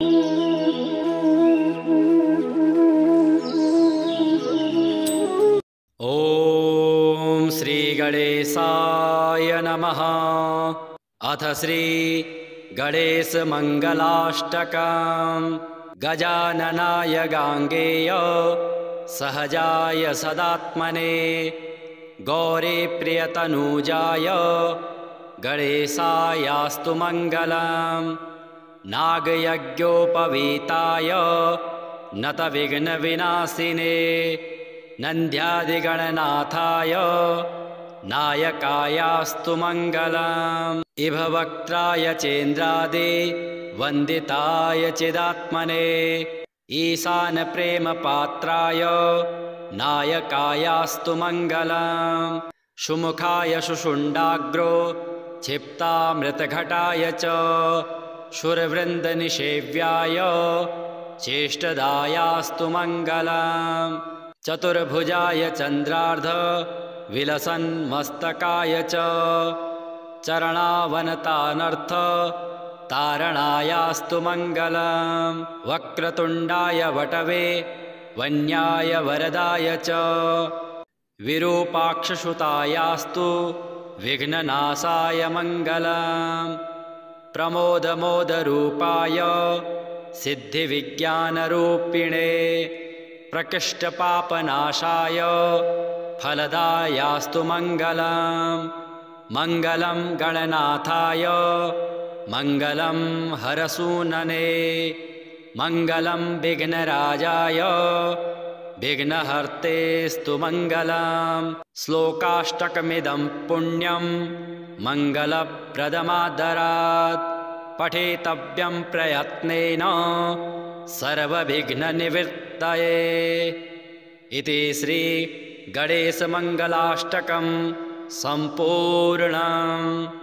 ॐ श्री गणेशाय नमः। अथ श्री गणेश मंगलाष्टकम्। गजाननाय गांगेय सहजाय सदात्मने गौरी प्रियतनूजाय गणेशायास्तु मंगलम्। नागयज्ञोपवीताय नतविघ्नविनाशिने नन्द्यादिगणनाथाय नायकायास्तु मंगलम्। इभवक्त्राय चेन्द्रादि वन्दिताय चिदात्मने ईशानप्रेमपात्राय नायकायास्तु मंगलम्। सुमुखाय सुषुण्डाग्रो क्षिप्तामृतघटाय च शूरवृन्दनिषेव्याय चेष्टदायास्तु मंगलम्। चतुर्भुजाय चन्द्रार्ध विलसन्मस्तकाय च चरणावनतानर्थ तारणायास्तु मंगलम्। वक्रतुण्डाय वटवे वन्याय वरदाय च विरूपाक्षसुतायास्तु विघ्ननाशाय मंगलम्। प्रमोदमोदरूपाय सिद्धिविज्ञानरूपिणे प्रकृष्टपापनाशाय फलदायास्तु मंगलम्। मंगलं गणनाथाय मंगलं हरसूनने मंगलं विघ्नराजाय विघ्नहर्तेस्तु मंगलम्। श्लोकाष्टकमिदं पुण्यं मंगलप्रदमादरात् पठितव्यं प्रयत्नेन सर्वविघ्ननिवृत्तये। इति श्री गणेशमंगलाष्टकं सम्पूर्णम्।